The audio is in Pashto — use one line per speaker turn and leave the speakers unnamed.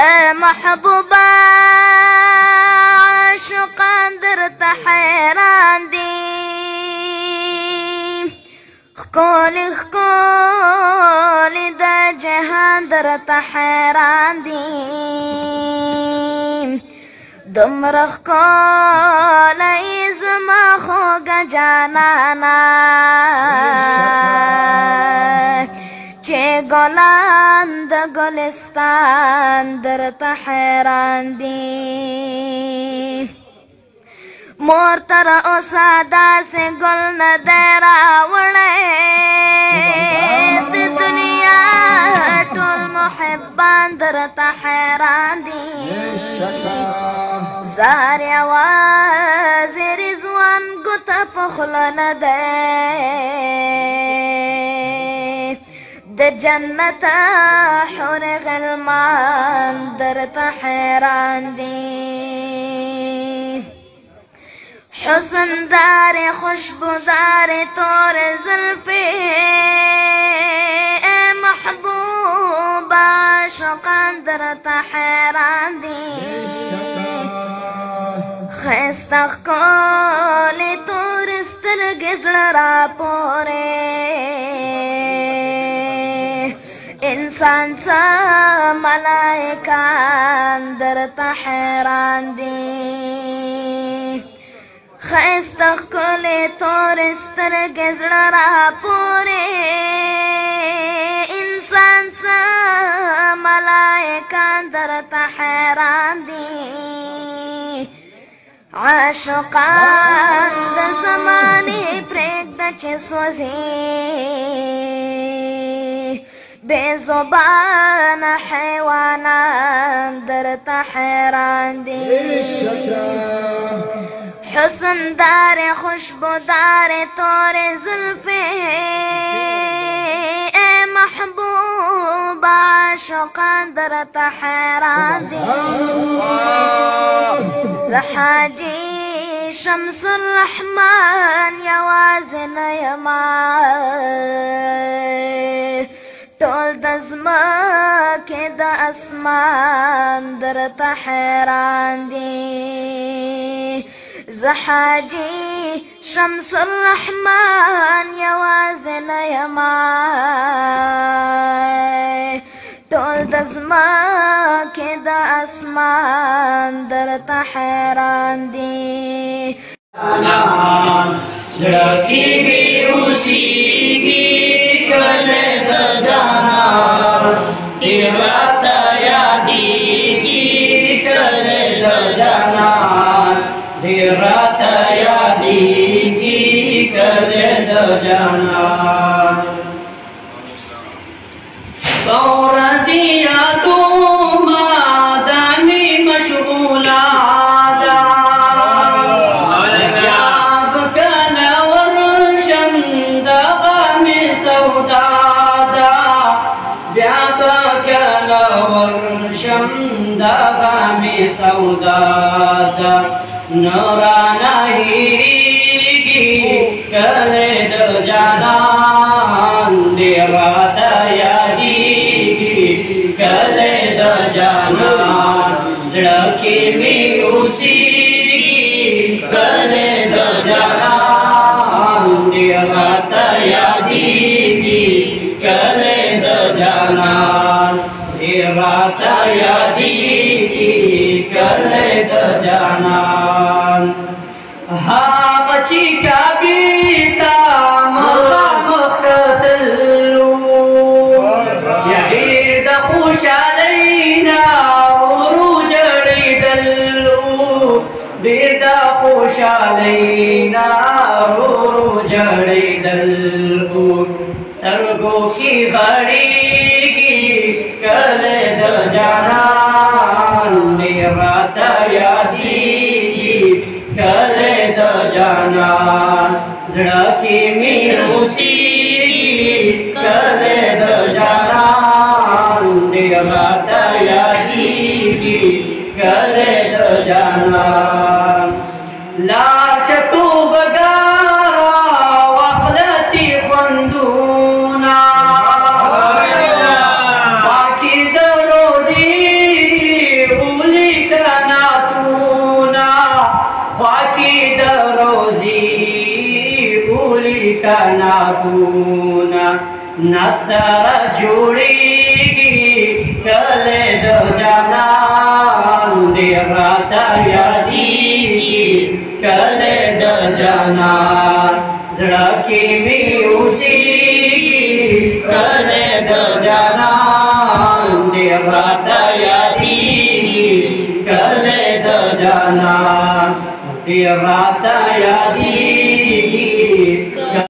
اے محبوبا عاشقان درته حیران دي ښکلي ښکلي د جهان درته حیران دي دومره ښکلی زما خوږه جانانه چې ګلان د ګلستان درته حیران دي مور تر اوسه داسې ګل نه دی راوړی د دنیا ټول محبان درته حیران دي زهر یوازې رضوان ګوته په خوله نه دی د جنت حور غلمان درته حیران دي حسن دار خوشبودار تور زلفی اے محبوب عاشقان درته حیران دي ښایسته ښکلې تور سترګې زړه راپورې انسان څه ملائکان درته حیران دي ښایسته ښکلې تورې سترګې زړه راپورې انسان څه ملائکان درته حیران دي عاشقان د زمانې پرېږده چې سوځي بے زبان حیوانان درته حیران دي حسن دار خوشبودار تور زلفی اے محبوب عاشقان درته حیران دي زه حاجي شمس الرحمن یوازې نه یما ټول د ځمکې د اسمان درته حیران دي زه حاجي شمس الرحمن یوازې نه یما ټول د ځمکې د اسمان درته حیران دي
زړه کې مې اوسېږي کله د جانان ډېر راته یادېږي کله د جانان ډېر راته یادېږي کله د جانان په ورځې یادومه دا مې مشغوله ده بیا به کله ورشم دغه مې سودا ده بیا به کله ورشم دغه مې سودا ده نو رانه هېرېږي کله د جانان ډېر راته یادېږي کله د جانان زړه کې مې اوسېږي کله د جانان ډېر راته یادېږي کله د جانان ډېر راته یادېږي کله د جانان هغه چې کعبې ته مخامخ کتلو یا ډېر د خوشحالۍ نه ورو جړېدلو ډېر د خوشحالۍ نه ورو جړېدلو سترګو کې غړېږي کله د جانان ډېر راته یادېږي کله د جانان زړه کې مې اوسېږي کله د جانان ډېر راته یادېږي کله د جانان لاړ شه توبهګاره واخله تېر خوندونه پاکې د روزي کائناتونه نسره جوړیږي کله د جانان ډېر راته یادیږي کله د جانان زړه کې مې اوسېږي کله د جانان ډېر راته یادیږي کله د جانان ډېر راته یادیږي